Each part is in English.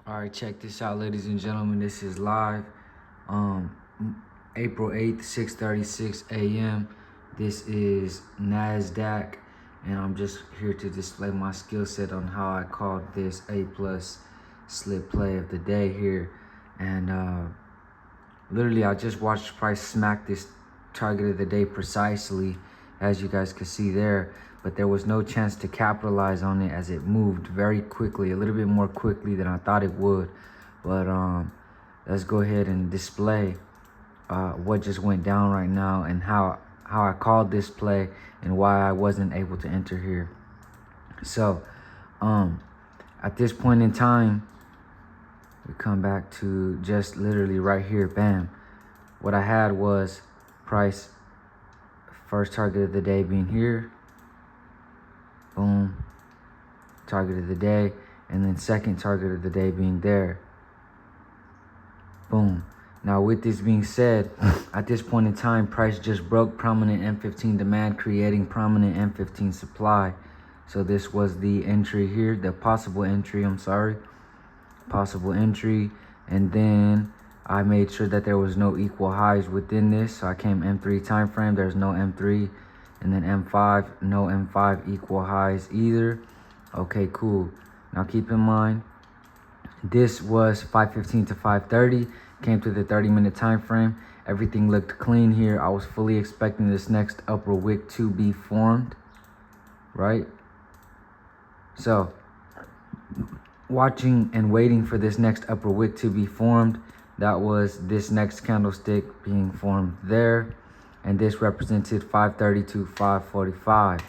All right, check this out, ladies and gentlemen. This is live, um, April 8th, 6:36 a.m. This is NASDAQ, and I'm just here to display my skill set on how I called this A+ slip play of the day here. And literally, I just watched price smack this target of the day precisely, as you guys can see there. But there was no chance to capitalize on it as it moved very quickly, a little bit more quickly than I thought it would. But let's go ahead and display what just went down right now and how I called this play and why I wasn't able to enter here. So at this point in time, we come back to just literally right here, bam. What I had was price first target of the day being here, boom, target of the day, and then second target of the day being there, boom. Now with this being said, at this point in time, price just broke prominent M15 demand, creating prominent M15 supply. So this was the entry here, the possible entry, possible entry. And then I made sure that there was no equal highs within this. So I came M3 time frame, there's no M3. And then M5, no M5 equal highs either. Okay, cool. Now keep in mind, this was 5:15 to 5:30. Came to the 30-minute time frame. Everything looked clean here. I was fully expecting this next upper wick to be formed, right? So watching and waiting for this next upper wick to be formed. That was this next candlestick being formed there. And this represented 5:30 to 5:45.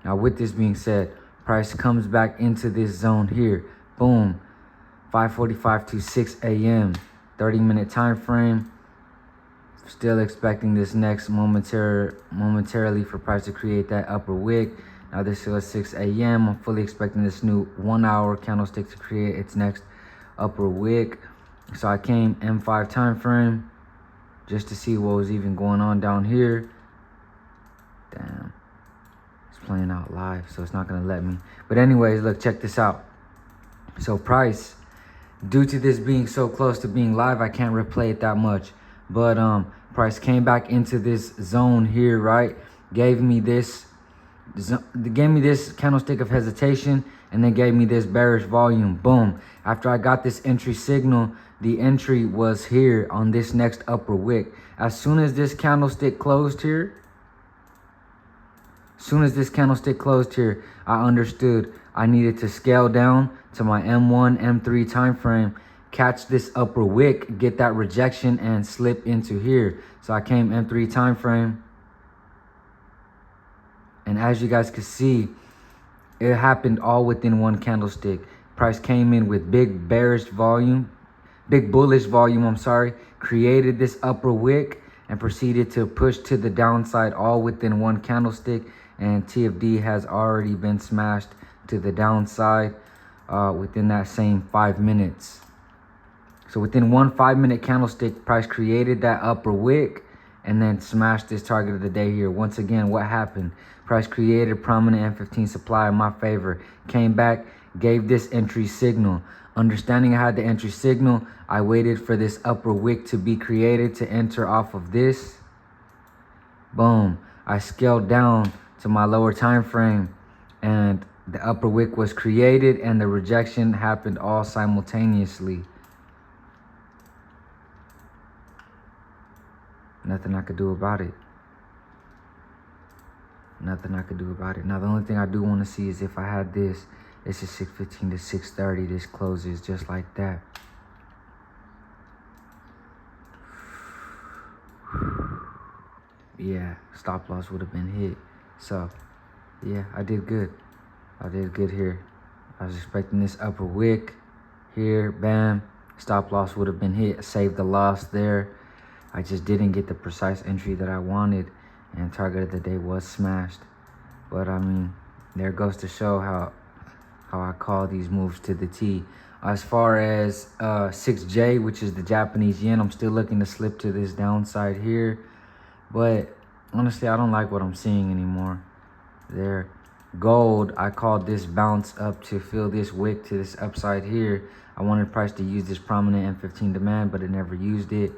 Now with this being said, price comes back into this zone here. Boom. 5:45 to 6 a.m. 30-minute time frame. Still expecting this next momentarily for price to create that upper wick. Now this was 6 a.m. I'm fully expecting this new 1 hour candlestick to create its next upper wick. So I came M5 time frame just to see what was even going on down here. Damn, it's playing out live, so it's not gonna let me. But anyways, look, check this out. So price, due to this being so close to being live, I can't replay it that much. But price came back into this zone here, right? Gave me this candlestick of hesitation, and then gave me this bearish volume. Boom. After I got this entry signal, the entry was here on this next upper wick. As soon as this candlestick closed here, I understood I needed to scale down to my M1, M3 time frame, catch this upper wick, get that rejection, and slip into here. So I came M3 time frame. And as you guys can see, it happened all within one candlestick. Price came in with big bullish volume, created this upper wick and proceeded to push to the downside all within one candlestick. And TFD has already been smashed to the downside within that same 5 minutes. So within one 5-minute candlestick, price created that upper wick and then smashed this target of the day here. Once again, what happened? Price created prominent M15 supply in my favor. Came back, gave this entry signal. Understanding I had the entry signal, I waited for this upper wick to be created to enter off of this. Boom. I scaled down to my lower time frame, and the upper wick was created, and the rejection happened all simultaneously. Nothing I could do about it. Now, the only thing I do want to see is if I had this. This is 6:15 to 6:30. This closes just like that. Yeah, stop loss would have been hit. So, yeah, I did good. Here. I was expecting this upper wick here. Bam. Stop loss would have been hit. Saved the loss there. I just didn't get the precise entry that I wanted, and target of the day was smashed. But I mean, there goes to show how I call these moves to the T. As far as 6J, which is the Japanese yen, I'm still looking to slip to this downside here. But honestly, I don't like what I'm seeing anymore. There, gold, I called this bounce up to fill this wick to this upside here. I wanted price to use this prominent M15 demand, but it never used it.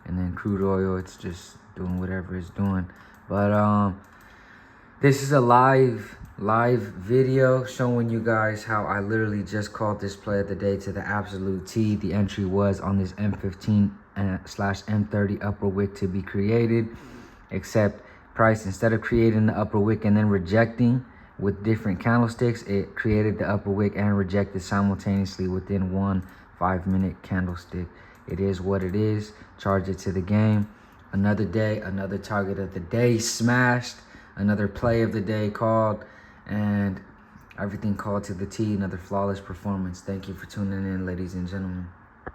And then crude oil, it's just doing whatever it's doing. But this is a live video showing you guys how I literally just called this play of the day to the absolute T. The entry was on this M15 slash M30 upper wick to be created, except price, instead of creating the upper wick and then rejecting with different candlesticks, it created the upper wick and rejected simultaneously within one 5-minute candlestick. It is what it is. Charge it to the game. Another day, another target of the day smashed, another play of the day called, and everything called to the T. Another flawless performance. Thank you for tuning in, ladies and gentlemen.